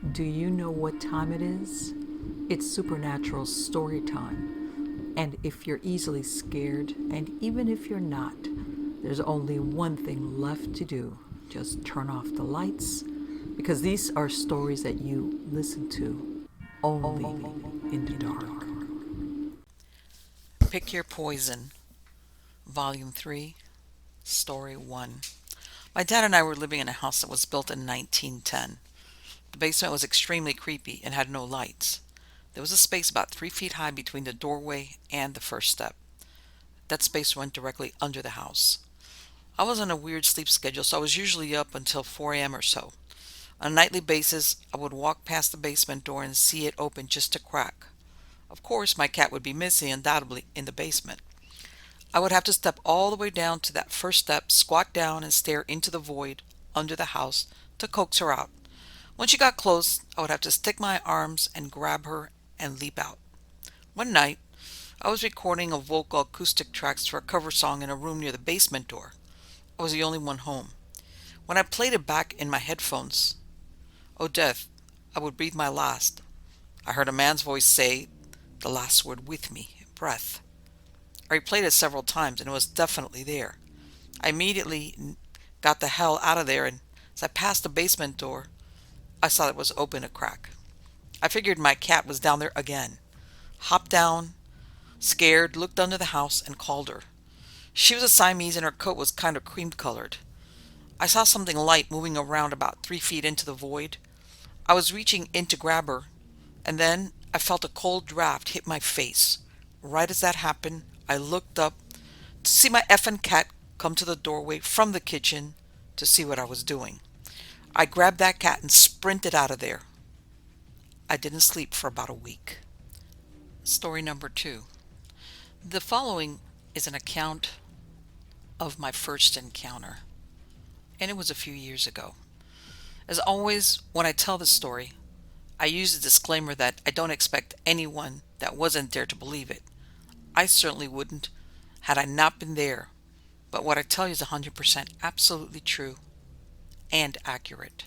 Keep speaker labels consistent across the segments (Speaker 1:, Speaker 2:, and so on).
Speaker 1: Do you know what time it is? It's supernatural story time. And if you're easily scared, and even if you're not, there's only one thing left to do. Just turn off the lights, because these are stories that you listen to only in the dark.
Speaker 2: Pick Your Poison, Volume 3, Story 1. My dad and I were living in a house that was built in 1910. The basement was extremely creepy and had no lights. There was a space about 3 feet high between the doorway and the first step. That space went directly under the house. I was on a weird sleep schedule, so I was usually up until 4 a.m. or so. On a nightly basis, I would walk past the basement door and see it open just a crack. Of course, my cat would be missing, undoubtedly, in the basement. I would have to step all the way down to that first step, squat down, and stare into the void under the house to coax her out. When she got close, I would have to stick my arms and grab her and leap out. One night, I was recording a vocal acoustic tracks for a cover song in a room near the basement door. I was the only one home. When I played it back in my headphones, oh death, I would breathe my last. I heard a man's voice say the last word with me, breath. I replayed it several times and it was definitely there. I immediately got the hell out of there, and as I passed the basement door, I saw it was open a crack. I figured my cat was down there again. Hopped down, scared, looked under the house, and called her. She was a Siamese and her coat was kind of cream colored. I saw something light moving around about 3 feet into the void. I was reaching in to grab her, and then I felt a cold draft hit my face. Right as that happened, I looked up to see my effing cat come to the doorway from the kitchen to see what I was doing. I grabbed that cat and sprinted out of there. I didn't sleep for about a week. Story number 2. The following is an account of my first encounter, and it was a few years ago. As always, when I tell this story, I use a disclaimer that I don't expect anyone that wasn't there to believe it. I certainly wouldn't had I not been there, but what I tell you is 100% absolutely true and accurate.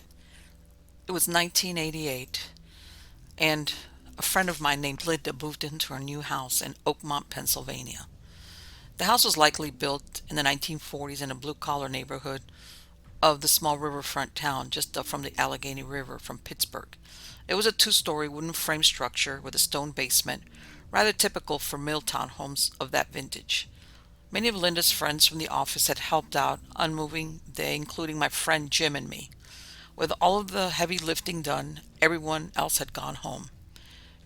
Speaker 2: It was 1988, and a friend of mine named Linda moved into her new house in Oakmont, Pennsylvania. The house was likely built in the 1940s in a blue-collar neighborhood of the small riverfront town just up from the Allegheny River from Pittsburgh. It was a two-story wooden frame structure with a stone basement, rather typical for Milltown homes of that vintage. Many of Linda's friends from the office had helped out on moving day, including my friend Jim and me. With all of the heavy lifting done, everyone else had gone home.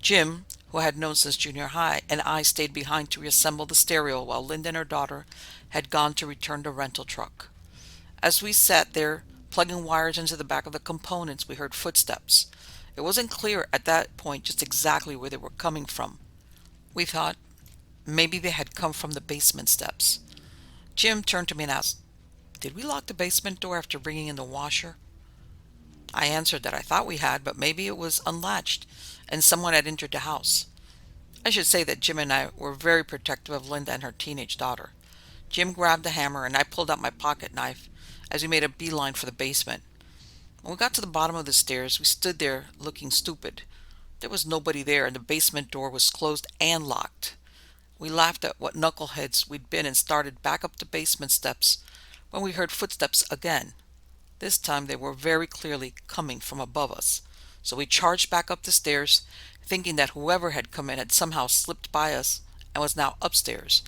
Speaker 2: Jim, who I had known since junior high, and I stayed behind to reassemble the stereo while Linda and her daughter had gone to return the rental truck. As we sat there, plugging wires into the back of the components, we heard footsteps. It wasn't clear at that point just exactly where they were coming from. We thought maybe they had come from the basement steps. Jim turned to me and asked, "Did we lock the basement door after bringing in the washer?" I answered that I thought we had, but maybe it was unlatched and someone had entered the house. I should say that Jim and I were very protective of Linda and her teenage daughter. Jim grabbed a hammer and I pulled out my pocket knife as we made a beeline for the basement. When we got to the bottom of the stairs, we stood there looking stupid. There was nobody there and the basement door was closed and locked. We laughed at what knuckleheads we'd been and started back up the basement steps when we heard footsteps again. This time they were very clearly coming from above us. So we charged back up the stairs, thinking that whoever had come in had somehow slipped by us and was now upstairs,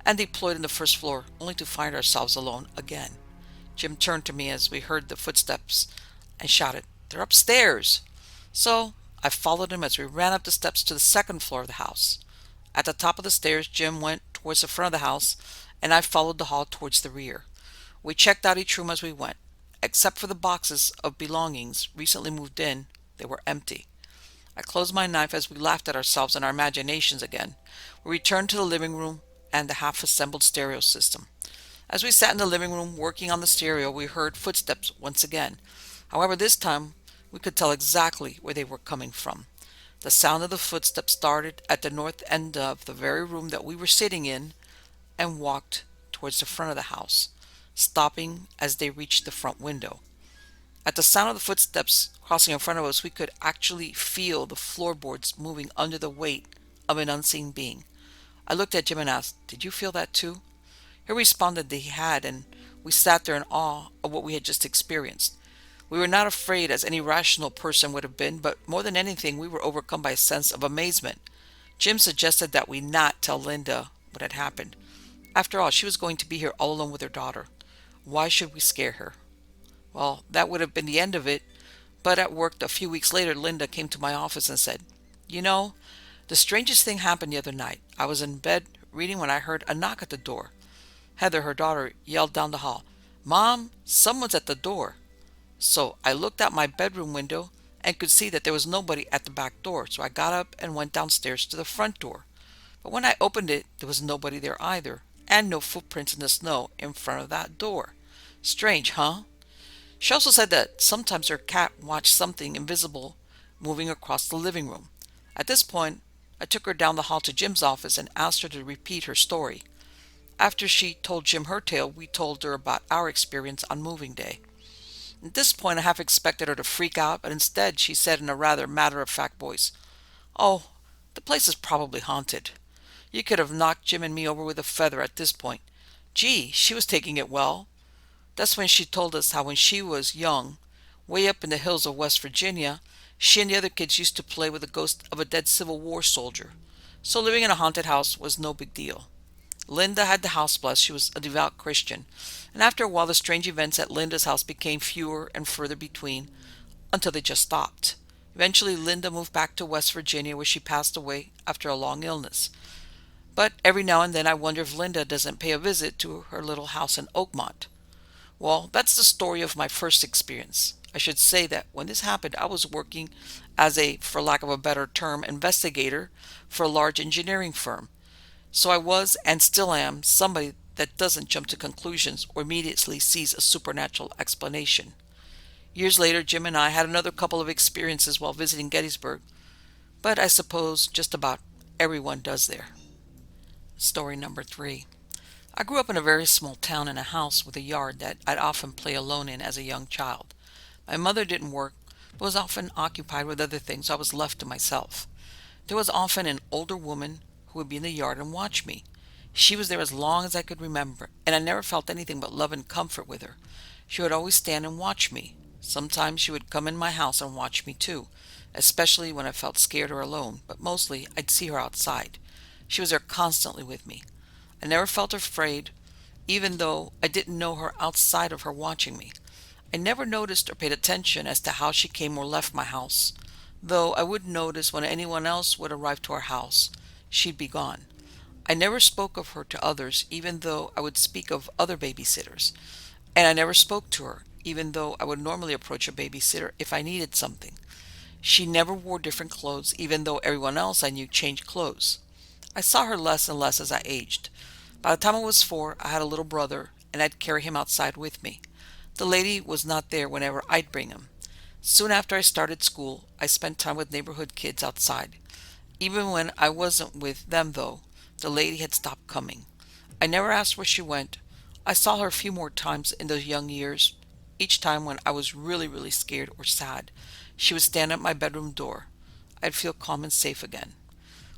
Speaker 2: and deployed in the first floor, only to find ourselves alone again. Jim turned to me as we heard the footsteps and shouted, "They're upstairs!" So I followed him as we ran up the steps to the second floor of the house. At the top of the stairs, Jim went towards the front of the house, and I followed the hall towards the rear. We checked out each room as we went. Except for the boxes of belongings recently moved in, they were empty. I closed my knife as we laughed at ourselves and our imaginations again. We returned to the living room and the half-assembled stereo system. As we sat in the living room working on the stereo, we heard footsteps once again. However, this time we could tell exactly where they were coming from. The sound of the footsteps started at the north end of the very room that we were sitting in and walked towards the front of the house, stopping as they reached the front window. At the sound of the footsteps crossing in front of us, we could actually feel the floorboards moving under the weight of an unseen being. I looked at Jim and asked, "Did you feel that too?" He responded that he had, and we sat there in awe of what we had just experienced. We were not afraid as any rational person would have been, but more than anything, we were overcome by a sense of amazement. Jim suggested that we not tell Linda what had happened. After all, she was going to be here all alone with her daughter. Why should we scare her? Well, that would have been the end of it, but at work a few weeks later, Linda came to my office and said, "You know, the strangest thing happened the other night. I was in bed reading when I heard a knock at the door." Heather, her daughter, yelled down the hall, "Mom, someone's at the door." So I looked out my bedroom window and could see that there was nobody at the back door, so I got up and went downstairs to the front door. But when I opened it, there was nobody there either, and no footprints in the snow in front of that door. Strange, huh? She also said that sometimes her cat watched something invisible moving across the living room. At this point, I took her down the hall to Jim's office and asked her to repeat her story. After she told Jim her tale, we told her about our experience on moving day. At this point, I half expected her to freak out, but instead she said in a rather matter-of-fact voice, "Oh, the place is probably haunted. You could have knocked Jim and me over with a feather at this point." Gee, she was taking it well. That's when she told us how when she was young, way up in the hills of West Virginia, she and the other kids used to play with the ghost of a dead Civil War soldier. So living in a haunted house was no big deal. Linda had the house blessed. She was a devout Christian. And after a while, the strange events at Linda's house became fewer and further between until they just stopped. Eventually, Linda moved back to West Virginia, where she passed away after a long illness. But every now and then, I wonder if Linda doesn't pay a visit to her little house in Oakmont. Well, that's the story of my first experience. I should say that when this happened, I was working as a, for lack of a better term, investigator for a large engineering firm. So I was, and still am, somebody that doesn't jump to conclusions or immediately sees a supernatural explanation. Years later, Jim and I had another couple of experiences while visiting Gettysburg, but I suppose just about everyone does there. Story number 3. I grew up in a very small town in a house with a yard that I'd often play alone in as a young child. My mother didn't work, but was often occupied with other things, so I was left to myself. There was often an older woman who would be in the yard and watch me. She was there as long as I could remember, and I never felt anything but love and comfort with her. She would always stand and watch me. Sometimes she would come in my house and watch me too, especially when I felt scared or alone, but mostly I'd see her outside. She was there constantly with me. I never felt afraid, even though I didn't know her outside of her watching me. I never noticed or paid attention as to how she came or left my house, though I would notice when anyone else would arrive to our house. She'd be gone. I never spoke of her to others, even though I would speak of other babysitters. And I never spoke to her, even though I would normally approach a babysitter if I needed something. She never wore different clothes, even though everyone else I knew changed clothes. I saw her less and less as I aged. By the time I was 4, I had a little brother, and I'd carry him outside with me. The lady was not there whenever I'd bring him. Soon after I started school, I spent time with neighborhood kids outside. Even when I wasn't with them, though, the lady had stopped coming. I never asked where she went. I saw her a few more times in those young years. Each time when I was really, really scared or sad, she would stand at my bedroom door. I'd feel calm and safe again.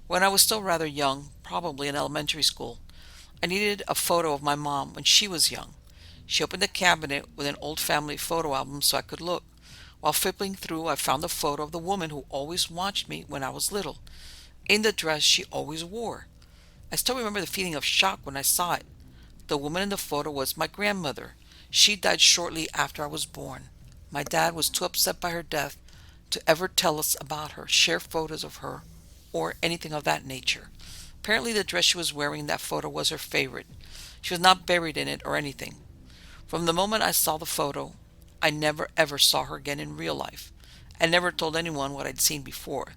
Speaker 2: When I was still rather young, probably in elementary school, I needed a photo of my mom when she was young. She opened a cabinet with an old family photo album so I could look. While flipping through, I found the photo of the woman who always watched me when I was little, in the dress she always wore. I still remember the feeling of shock when I saw it. The woman in the photo was my grandmother. She died shortly after I was born. My dad was too upset by her death to ever tell us about her, share photos of her, or anything of that nature. Apparently the dress she was wearing in that photo was her favorite. She was not buried in it or anything. From the moment I saw the photo, I never ever saw her again in real life. I never told anyone what I'd seen before.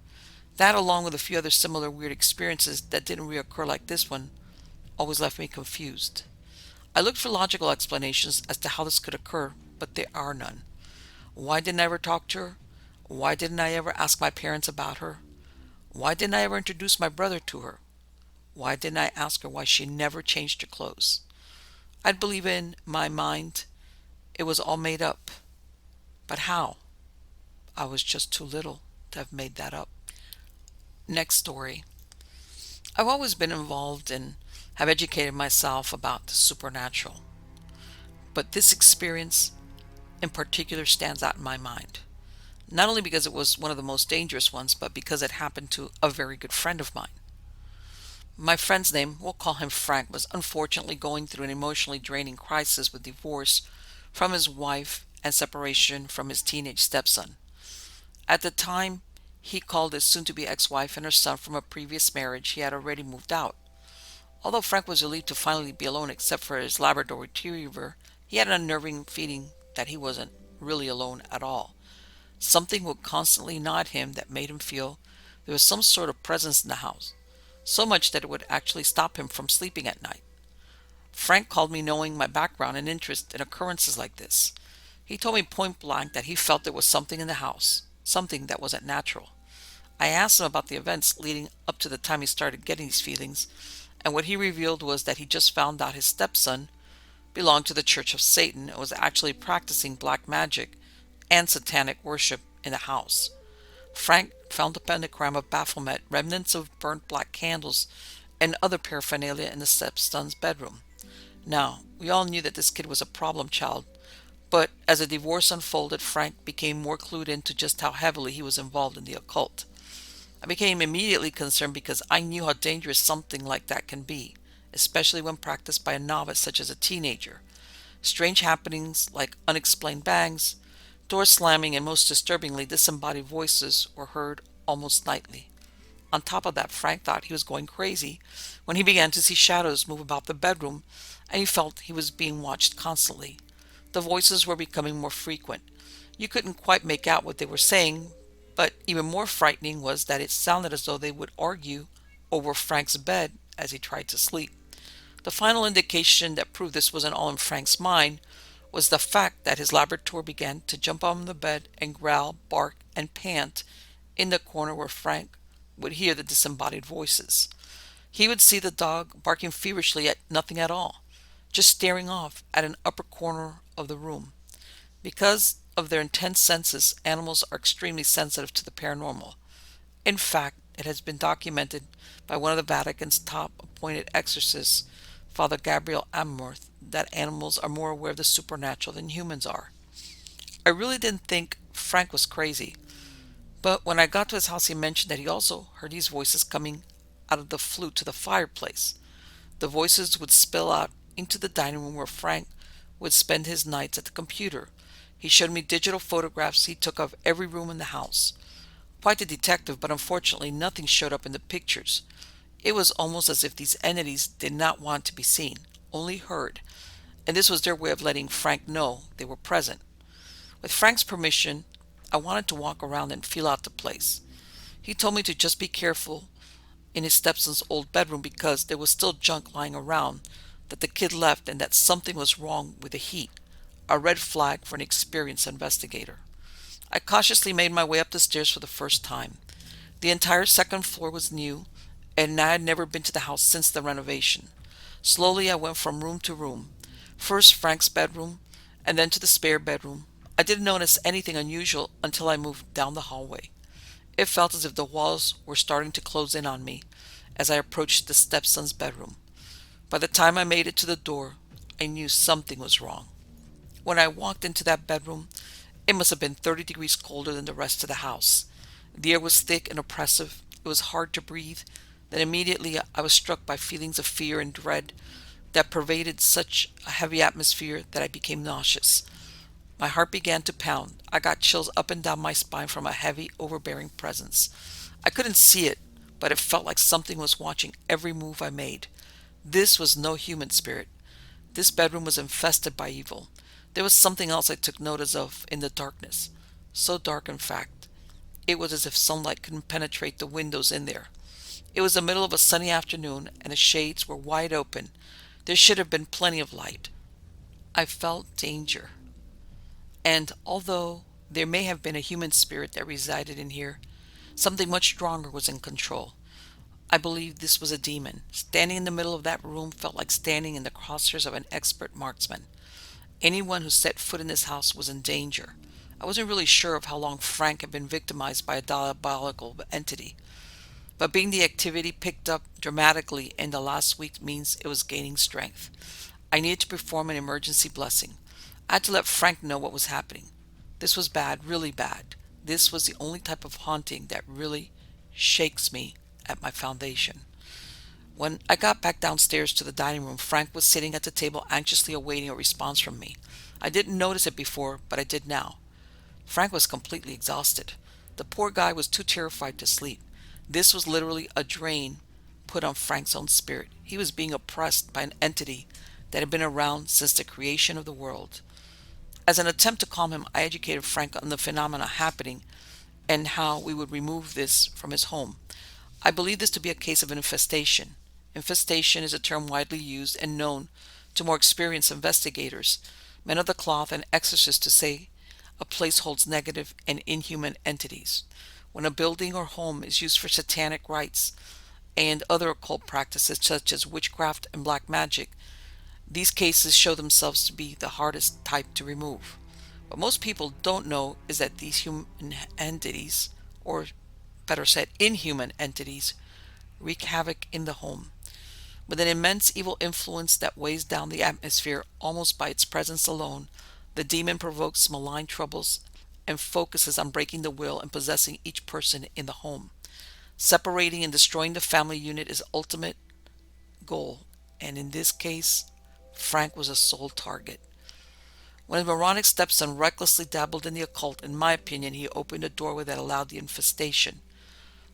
Speaker 2: That, along with a few other similar weird experiences that didn't reoccur like this one, always left me confused. I looked for logical explanations as to how this could occur, but there are none. Why didn't I ever talk to her? Why didn't I ever ask my parents about her? Why didn't I ever introduce my brother to her? Why didn't I ask her why she never changed her clothes? I'd believe in my mind it was all made up. But how? I was just too little to have made that up. Next story. I've always been involved and have educated myself about the supernatural, but this experience in particular stands out in my mind. Not only because it was one of the most dangerous ones, but because it happened to a very good friend of mine. My friend's name, we'll call him Frank, was unfortunately going through an emotionally draining crisis with divorce from his wife and separation from his teenage stepson. At the time, he called his soon-to-be ex-wife and her son from a previous marriage he had already moved out. Although Frank was relieved to finally be alone except for his Labrador Retriever, he had an unnerving feeling that he wasn't really alone at all. Something would constantly gnaw at him that made him feel there was some sort of presence in the house, so much that it would actually stop him from sleeping at night. Frank called me knowing my background and interest in occurrences like this. He told me point blank that he felt there was something in the house, something that wasn't natural. I asked him about the events leading up to the time he started getting these feelings, and what he revealed was that he just found out his stepson belonged to the Church of Satan and was actually practicing black magic and satanic worship in the house. Frank found a pentagram of Baphomet, remnants of burnt black candles, and other paraphernalia in the stepson's bedroom. Now, we all knew that this kid was a problem child, but as the divorce unfolded, Frank became more clued into just how heavily he was involved in the occult. I became immediately concerned because I knew how dangerous something like that can be, especially when practiced by a novice such as a teenager. Strange happenings like unexplained bangs, door slamming, and most disturbingly, disembodied voices were heard almost nightly. On top of that, Frank thought he was going crazy when he began to see shadows move about the bedroom, and he felt he was being watched constantly. The voices were becoming more frequent. You couldn't quite make out what they were saying, but even more frightening was that it sounded as though they would argue over Frank's bed as he tried to sleep. The final indication that proved this wasn't all in Frank's mind was the fact that his Labrador began to jump on the bed and growl, bark, and pant in the corner where Frank would hear the disembodied voices. He would see the dog barking feverishly at nothing at all, just staring off at an upper corner of the room. Because of their intense senses, animals are extremely sensitive to the paranormal. In fact, it has been documented by one of the Vatican's top appointed exorcists, Father Gabriel Amorth, that animals are more aware of the supernatural than humans are. I really didn't think Frank was crazy, but when I got to his house he mentioned that he also heard these voices coming out of the flue to the fireplace. The voices would spill out into the dining room where Frank would spend his nights at the computer. He showed me digital photographs he took of every room in the house. Quite a detective, but unfortunately nothing showed up in the pictures. It was almost as if these entities did not want to be seen, only heard, and this was their way of letting Frank know they were present. With Frank's permission, I wanted to walk around and feel out the place. He told me to just be careful in his stepson's old bedroom because there was still junk lying around that the kid left and that something was wrong with the heat, a red flag for an experienced investigator. I cautiously made my way up the stairs for the first time. The entire second floor was new, and I had never been to the house since the renovation. Slowly I went from room to room. First Frank's bedroom, and then to the spare bedroom. I didn't notice anything unusual until I moved down the hallway. It felt as if the walls were starting to close in on me as I approached the stepson's bedroom. By the time I made it to the door, I knew something was wrong. When I walked into that bedroom, it must have been 30 degrees colder than the rest of the house. The air was thick and oppressive. It was hard to breathe. Then immediately I was struck by feelings of fear and dread that pervaded such a heavy atmosphere that I became nauseous. My heart began to pound. I got chills up and down my spine from a heavy, overbearing presence. I couldn't see it, but it felt like something was watching every move I made. This was no human spirit. This bedroom was infested by evil. There was something else I took notice of in the darkness. So dark, in fact, it was as if sunlight couldn't penetrate the windows in there. It was the middle of a sunny afternoon, and the shades were wide open. There should have been plenty of light. I felt danger. And although there may have been a human spirit that resided in here, something much stronger was in control. I believe this was a demon. Standing in the middle of that room felt like standing in the crosshairs of an expert marksman. Anyone who set foot in this house was in danger. I wasn't really sure of how long Frank had been victimized by a diabolical entity, but being the activity picked up dramatically in the last week means it was gaining strength. I needed to perform an emergency blessing. I had to let Frank know what was happening. This was bad, really bad. This was the only type of haunting that really shakes me at my foundation. When I got back downstairs to the dining room, Frank was sitting at the table anxiously awaiting a response from me. I didn't notice it before, but I did now. Frank was completely exhausted. The poor guy was too terrified to sleep. This was literally a drain put on Frank's own spirit. He was being oppressed by an entity that had been around since the creation of the world. As an attempt to calm him, I educated Frank on the phenomena happening and how we would remove this from his home. I believe this to be a case of infestation. Infestation is a term widely used and known to more experienced investigators, men of the cloth, and exorcists to say a place holds negative and inhuman entities. When a building or home is used for satanic rites and other occult practices such as witchcraft and black magic, these cases show themselves to be the hardest type to remove. What most people don't know is that these human entities, or better said, inhuman entities, wreak havoc in the home. With an immense evil influence that weighs down the atmosphere almost by its presence alone, the demon provokes malign troubles and focuses on breaking the will and possessing each person in the home. Separating and destroying the family unit is ultimate goal, and in this case, Frank was a sole target. When his moronic stepson recklessly dabbled in the occult, in my opinion, he opened a doorway that allowed the infestation.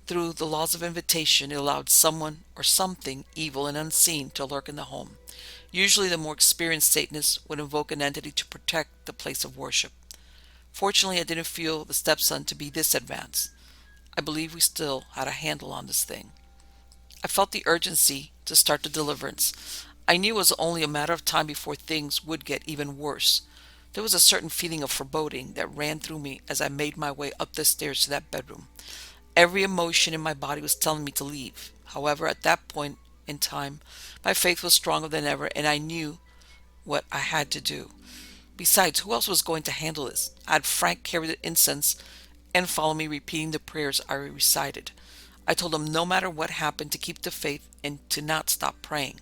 Speaker 2: Through the laws of invitation, it allowed someone or something evil and unseen to lurk in the home. Usually the more experienced Satanists would invoke an entity to protect the place of worship. Fortunately, I didn't feel the stepson to be this advanced. I believe we still had a handle on this thing. I felt the urgency to start the deliverance. I knew it was only a matter of time before things would get even worse. There was a certain feeling of foreboding that ran through me as I made my way up the stairs to that bedroom. Every emotion in my body was telling me to leave. However, at that point in time, my faith was stronger than ever, and I knew what I had to do. Besides, who else was going to handle this? I had Frank carry the incense and follow me, repeating the prayers I recited. I told him no matter what happened to keep the faith and to not stop praying.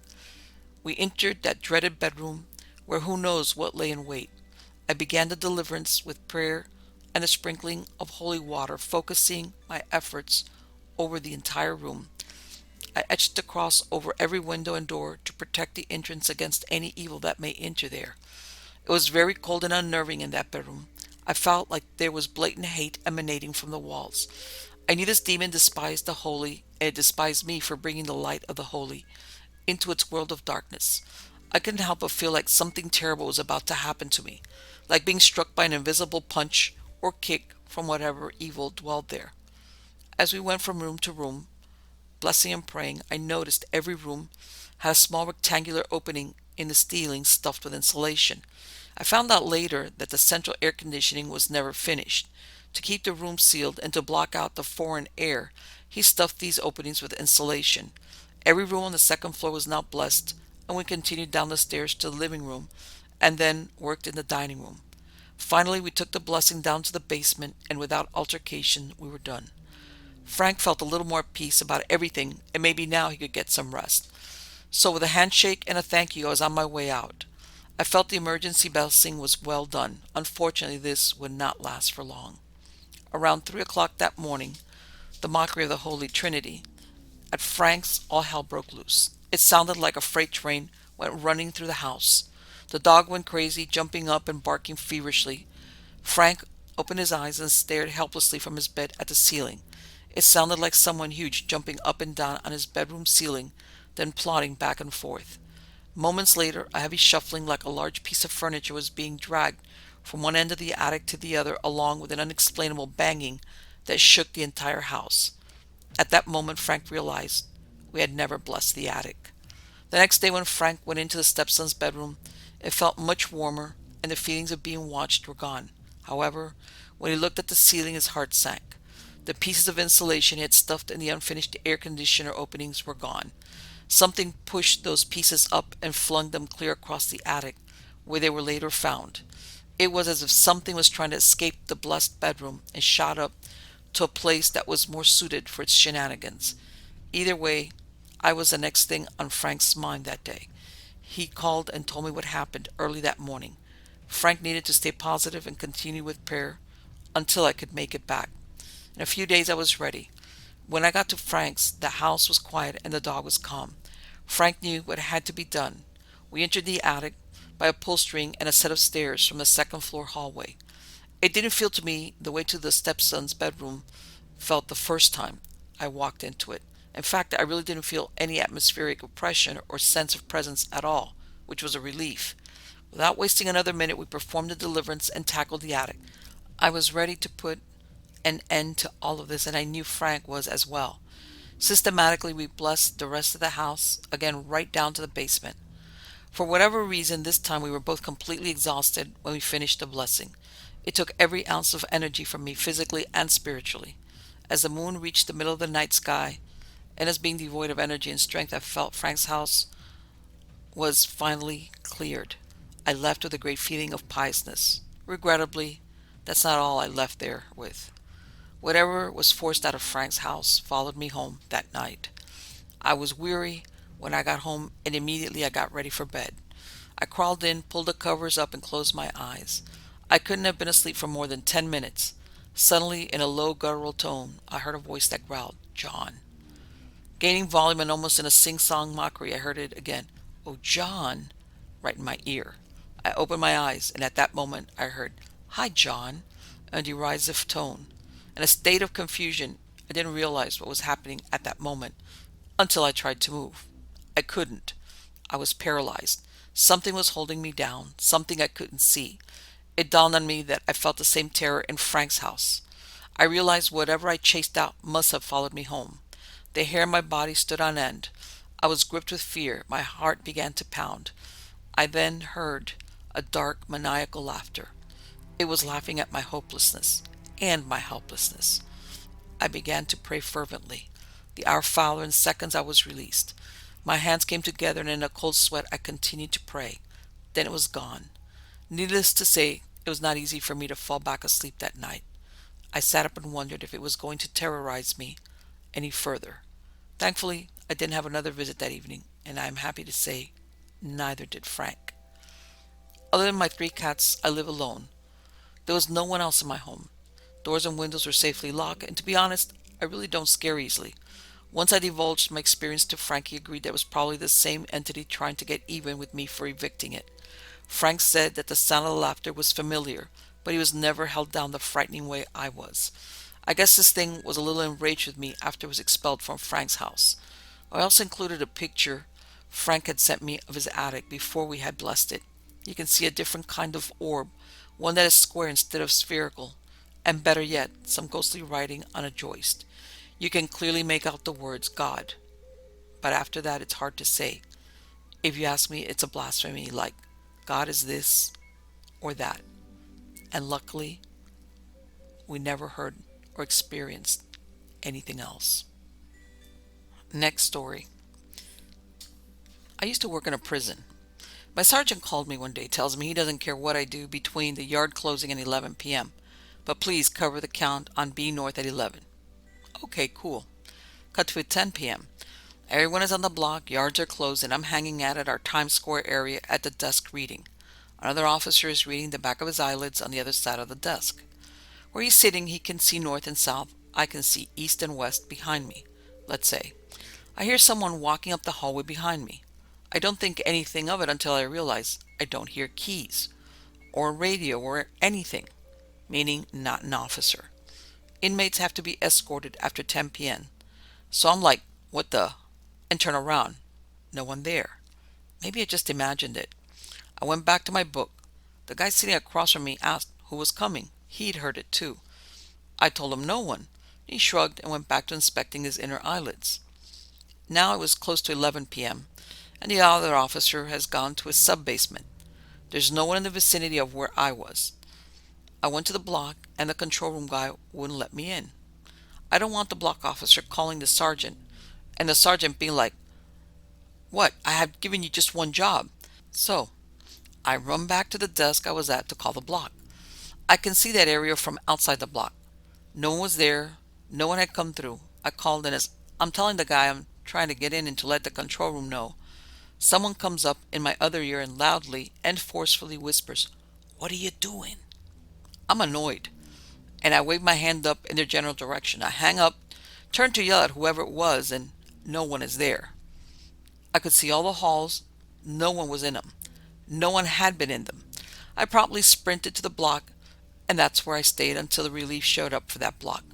Speaker 2: We entered that dreaded bedroom where who knows what lay in wait. I began the deliverance with prayer and a sprinkling of holy water, focusing my efforts over the entire room. I etched a cross over every window and door to protect the entrance against any evil that may enter there. It was very cold and unnerving in that bedroom. I felt like there was blatant hate emanating from the walls. I knew this demon despised the holy, and it despised me for bringing the light of the holy into its world of darkness. I couldn't help but feel like something terrible was about to happen to me, like being struck by an invisible punch or kick from whatever evil dwelled there. As we went from room to room, blessing and praying, I noticed every room had a small rectangular opening in the ceiling stuffed with insulation. I found out later that the central air conditioning was never finished. To keep the room sealed and to block out the foreign air, he stuffed these openings with insulation. Every room on the second floor was now blessed, and we continued down the stairs to the living room and then worked in the dining room. Finally, we took the blessing down to the basement, and without altercation, we were done. Frank felt a little more peace about everything, and maybe now he could get some rest. So with a handshake and a thank you, I was on my way out. I felt the emergency blessing was well done. Unfortunately, this would not last for long. Around 3 o'clock that morning, the mockery of the Holy Trinity, at Frank's, all hell broke loose. It sounded like a freight train went running through the house. The dog went crazy, jumping up and barking feverishly. Frank opened his eyes and stared helplessly from his bed at the ceiling. It sounded like someone huge jumping up and down on his bedroom ceiling, then plodding back and forth. Moments later, a heavy shuffling like a large piece of furniture was being dragged from one end of the attic to the other, along with an unexplainable banging that shook the entire house. At that moment, Frank realized we had never blessed the attic. The next day when Frank went into the stepson's bedroom, it felt much warmer, and the feelings of being watched were gone. However, when he looked at the ceiling, his heart sank. The pieces of insulation he had stuffed in the unfinished air conditioner openings were gone. Something pushed those pieces up and flung them clear across the attic, where they were later found. It was as if something was trying to escape the blessed bedroom and shot up to a place that was more suited for its shenanigans. Either way, I was the next thing on Frank's mind that day. He called and told me what happened early that morning. Frank needed to stay positive and continue with prayer until I could make it back. In a few days, I was ready. When I got to Frank's, the house was quiet and the dog was calm. Frank knew what had to be done. We entered the attic by upholstering and a set of stairs from the second floor hallway. It didn't feel to me the way to the stepson's bedroom felt the first time I walked into it. In fact, I really didn't feel any atmospheric oppression or sense of presence at all, which was a relief. Without wasting another minute, we performed the deliverance and tackled the attic. I was ready to put an end to all of this, and I knew Frank was as well. Systematically, we blessed the rest of the house, again right down to the basement. For whatever reason, this time we were both completely exhausted when we finished the blessing. It took every ounce of energy from me, physically and spiritually. As the moon reached the middle of the night sky, and as being devoid of energy and strength, I felt Frank's house was finally cleared. I left with a great feeling of piousness. Regrettably, that's not all I left there with. Whatever was forced out of Frank's house followed me home that night. I was weary when I got home, and immediately I got ready for bed. I crawled in, pulled the covers up, and closed my eyes. I couldn't have been asleep for more than 10 minutes. Suddenly, in a low guttural tone, I heard a voice that growled, "John." Gaining volume and almost in a sing-song mockery, I heard it again, "Oh, John," right in my ear. I opened my eyes, and at that moment I heard, "Hi, John," in a derisive tone. In a state of confusion, I didn't realize what was happening at that moment until I tried to move. I couldn't. I was paralyzed. Something was holding me down, something I couldn't see. It dawned on me that I felt the same terror in Frank's house. I realized whatever I chased out must have followed me home. The hair on my body stood on end. I was gripped with fear. My heart began to pound. I then heard a dark, maniacal laughter. It was laughing at my hopelessness and my helplessness. I began to pray fervently. The hour followed. In seconds I was released. My hands came together, and in a cold sweat I continued to pray. Then it was gone. Needless to say, it was not easy for me to fall back asleep that night. I sat up and wondered if it was going to terrorize me any further. Thankfully, I didn't have another visit that evening, and I am happy to say neither did Frank. Other than my 3 cats, I live alone. There was no one else in my home. Doors and windows were safely locked, and to be honest, I really don't scare easily. Once I divulged my experience to Frank, he agreed that it was probably the same entity trying to get even with me for evicting it. Frank said that the sound of the laughter was familiar, but he was never held down the frightening way I was. I guess this thing was a little enraged with me after I was expelled from Frank's house. I also included a picture Frank had sent me of his attic before we had blessed it. You can see a different kind of orb, one that is square instead of spherical, and better yet, some ghostly writing on a joist. You can clearly make out the words God, but after that it's hard to say. If you ask me, it's a blasphemy like God is this or that. And luckily, we never heard or experienced anything else. Next story. I used to work in a prison. My sergeant called me one day, tells me he doesn't care what I do between the yard closing and 11 p.m., but please cover the count on B North at 11. Okay, cool. Cut to 10 p.m. Everyone is on the block, yards are closed, and I'm hanging out at our Times Square area at the desk reading. Another officer is reading the back of his eyelids on the other side of the desk. Where he's sitting, he can see north and south. I can see east and west behind me, let's say. I hear someone walking up the hallway behind me. I don't think anything of it until I realize I don't hear keys, or radio, or anything, meaning not an officer. Inmates have to be escorted after 10 p.m. So I'm like, what the? And turn around. No one there. Maybe I just imagined it. I went back to my book. The guy sitting across from me asked who was coming. He'd heard it too. I told him no one. He shrugged and went back to inspecting his inner eyelids. Now it was close to 11 p.m., and the other officer has gone to his sub-basement. There's no one in the vicinity of where I was. I went to the block, and the control room guy wouldn't let me in. I don't want the block officer calling the sergeant, and the sergeant being like, "What? I have given you just one job." So, I run back to the desk I was at to call the block. I can see that area from outside the block. No one was there. No one had come through. I called, and as I'm telling the guy I'm trying to get in and to let the control room know, someone comes up in my other ear and loudly and forcefully whispers, "What are you doing?" I'm annoyed, and I wave my hand up in their general direction. I hang up, turn to yell at whoever it was, and no one is there. I could see all the halls. No one was in them. No one had been in them. I promptly sprinted to the block, and that's where I stayed until the relief showed up for that block.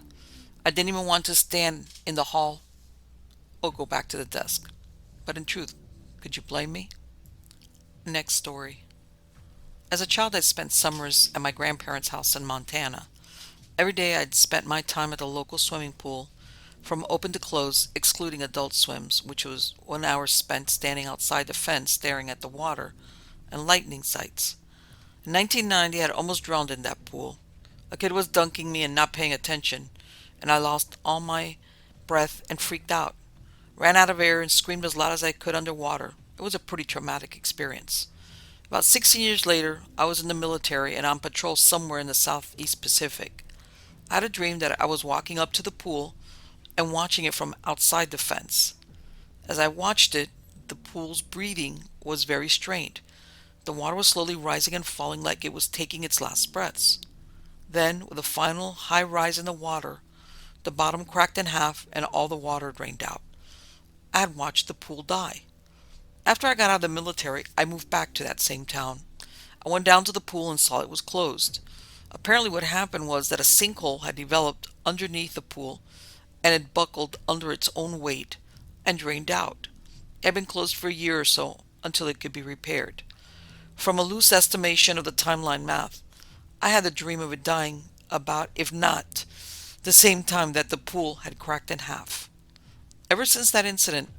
Speaker 2: I didn't even want to stand in the hall or go back to the desk. But in truth, could you blame me? Next story. As a child, I spent summers at my grandparents' house in Montana. Every day I'd spent my time at the local swimming pool, from open to close, excluding adult swims, which was 1 hour spent standing outside the fence staring at the water and lightning sights. In 1990, I had almost drowned in that pool. A kid was dunking me and not paying attention, and I lost all my breath and freaked out. Ran out of air and screamed as loud as I could underwater. It was a pretty traumatic experience. About 16 years later, I was in the military and on patrol somewhere in the Southeast Pacific. I had a dream that I was walking up to the pool and watching it from outside the fence. As I watched it, the pool's breathing was very strained. The water was slowly rising and falling like it was taking its last breaths. Then, with a final high rise in the water, the bottom cracked in half and all the water drained out. I had watched the pool die. After I got out of the military, I moved back to that same town. I went down to the pool and saw it was closed. Apparently what happened was that a sinkhole had developed underneath the pool and had buckled under its own weight and drained out. It had been closed for a year or so until it could be repaired. From a loose estimation of the timeline math, I had the dream of it dying about, if not, the same time that the pool had cracked in half. Ever since that incident,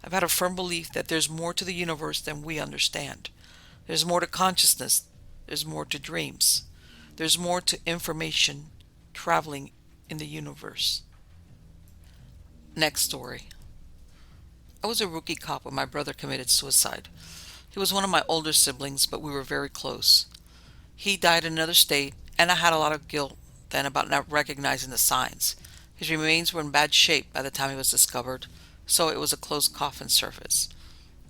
Speaker 2: I've had a firm belief that there's more to the universe than we understand. There's more to consciousness. There's more to dreams. There's more to information traveling in the universe. Next story. I was a rookie cop when my brother committed suicide. He was one of my older siblings, but we were very close. He died in another state, and I had a lot of guilt then about not recognizing the signs. His remains were in bad shape by the time he was discovered, so it was a closed coffin service.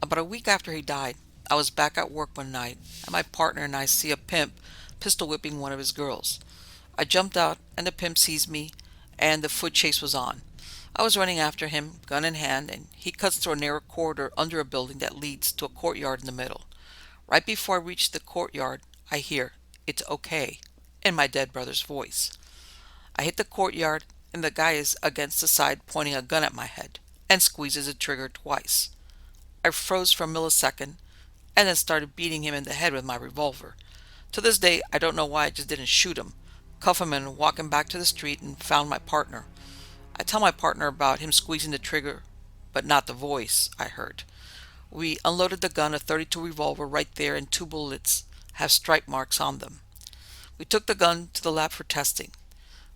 Speaker 2: About a week after he died, I was back at work one night, and my partner and I see a pimp pistol whipping one of his girls. I jumped out, and the pimp sees me, and the foot chase was on. I was running after him, gun in hand, and he cuts through a narrow corridor under a building that leads to a courtyard in the middle. Right before I reach the courtyard, I hear, "It's okay," in my dead brother's voice. I hit the courtyard, and the guy is against the side pointing a gun at my head and squeezes the trigger twice. I froze for a millisecond and then started beating him in the head with my revolver. To this day, I don't know why I just didn't shoot him, cuff him, and walk him back to the street and found my partner. I tell my partner about him squeezing the trigger, but not the voice I heard. We unloaded the gun, a .32 revolver right there, and 2 bullets have strike marks on them. We took the gun to the lab for testing.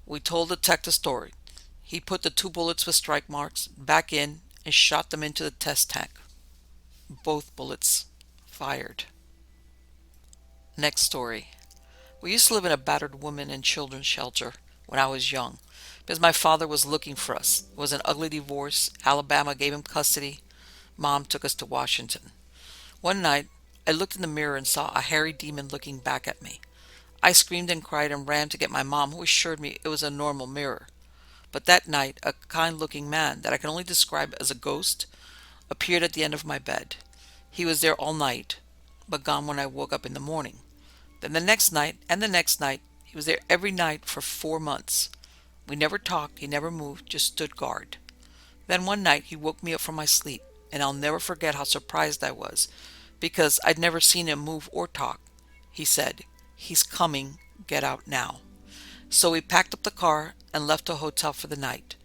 Speaker 2: We told the tech the story. He put the 2 bullets with strike marks back in and shot them into the test tank. Both bullets fired. Next story. We used to live in a battered woman and children's shelter when I was young, because my father was looking for us. It was an ugly divorce. Alabama gave him custody. Mom took us to Washington. One night, I looked in the mirror and saw a hairy demon looking back at me. I screamed and cried and ran to get my mom, who assured me it was a normal mirror. But that night, a kind-looking man that I can only describe as a ghost appeared at the end of my bed. He was there all night, but gone when I woke up in the morning. Then the next night and the next night, he was there every night for 4 months. We never talked, he never moved, just stood guard. Then one night he woke me up from my sleep, and I'll never forget how surprised I was, because I'd never seen him move or talk. He said, "He's coming, get out now." So we packed up the car and left the hotel for the night.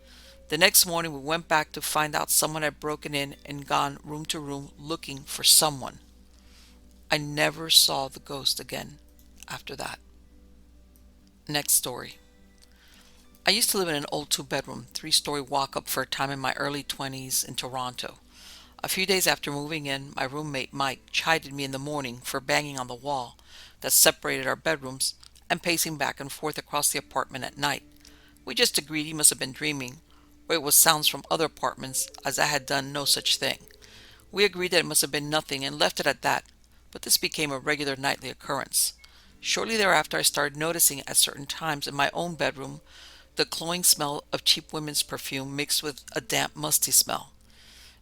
Speaker 2: The next morning we went back to find out someone had broken in and gone room to room looking for someone. I never saw the ghost again after that. Next story. I used to live in an old 2-bedroom, 3-story walk-up for a time in my early 20s in Toronto. A few days after moving in, my roommate Mike chided me in the morning for banging on the wall that separated our bedrooms and pacing back and forth across the apartment at night. We just agreed he must have been dreaming, or it was sounds from other apartments, as I had done no such thing. We agreed that it must have been nothing and left it at that, but this became a regular nightly occurrence. Shortly thereafter, I started noticing at certain times in my own bedroom the cloying smell of cheap women's perfume mixed with a damp, musty smell.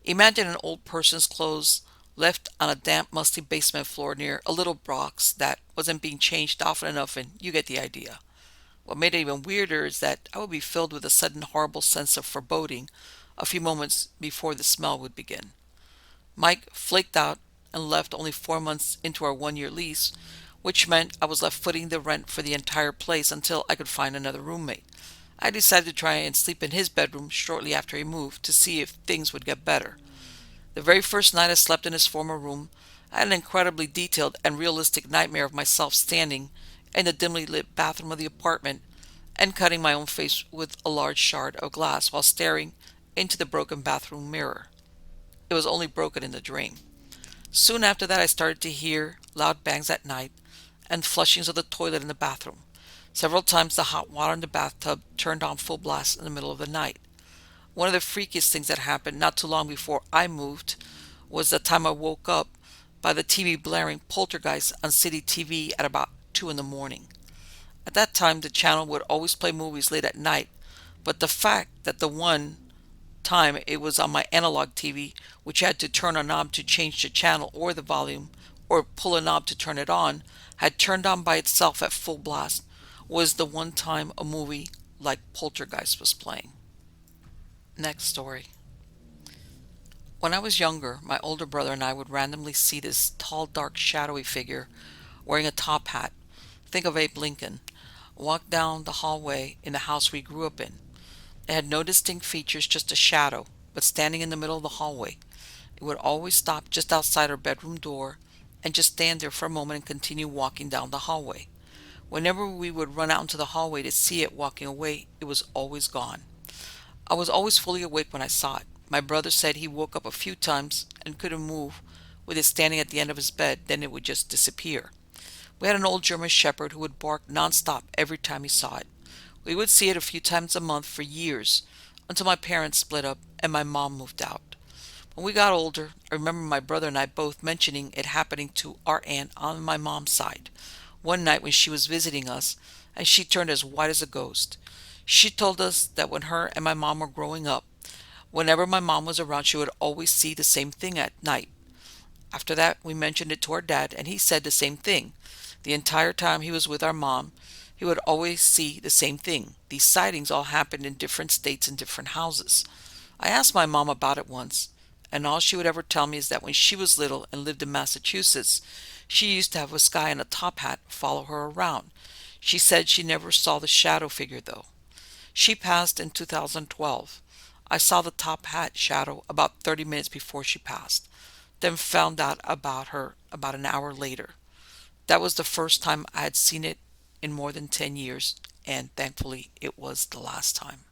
Speaker 2: Imagine an old person's clothes left on a damp, musty basement floor near a little box that wasn't being changed often enough, and you get the idea. What made it even weirder is that I would be filled with a sudden horrible sense of foreboding a few moments before the smell would begin. Mike flaked out and left only 4 months into our 1 year lease, which meant I was left footing the rent for the entire place until I could find another roommate. I decided to try and sleep in his bedroom shortly after he moved to see if things would get better. The very first night I slept in his former room, I had an incredibly detailed and realistic nightmare of myself standing in the dimly lit bathroom of the apartment and cutting my own face with a large shard of glass while staring into the broken bathroom mirror. It was only broken in the dream. Soon after that, I started to hear loud bangs at night and flushings of the toilet in the bathroom. Several times the hot water in the bathtub turned on full blast in the middle of the night. One of the freakiest things that happened not too long before I moved was the time I woke up by the TV blaring Poltergeist on City TV at about 2 in the morning. At that time, the channel would always play movies late at night, but the fact that the one time it was on my analog TV, which had to turn a knob to change the channel or the volume, or pull a knob to turn it on, had turned on by itself at full blast, was the one time a movie like Poltergeist was playing. Next story. When I was younger, my older brother and I would randomly see this tall, dark, shadowy figure wearing a top hat, think of Abe Lincoln, walk down the hallway in the house we grew up in. It had no distinct features, just a shadow, but standing in the middle of the hallway. It would always stop just outside our bedroom door and just stand there for a moment and continue walking down the hallway. Whenever we would run out into the hallway to see it walking away, it was always gone. I was always fully awake when I saw it. My brother said he woke up a few times and couldn't move with it standing at the end of his bed, then it would just disappear. We had an old German shepherd who would bark nonstop every time he saw it. We would see it a few times a month for years, until my parents split up and my mom moved out. When we got older, I remember my brother and I both mentioning it happening to our aunt on my mom's side. One night when she was visiting us, and she turned as white as a ghost. She told us that when her and my mom were growing up, whenever my mom was around, she would always see the same thing at night. After that, we mentioned it to our dad, and he said the same thing. The entire time he was with our mom, he would always see the same thing. These sightings all happened in different states and different houses. I asked my mom about it once, and all she would ever tell me is that when she was little and lived in Massachusetts, she used to have a guy in a top hat follow her around. She said she never saw the shadow figure, though. She passed in 2012. I saw the top hat shadow about 30 minutes before she passed, then found out about her about an hour later. That was the first time I had seen it in more than 10 years, and thankfully it was the last time.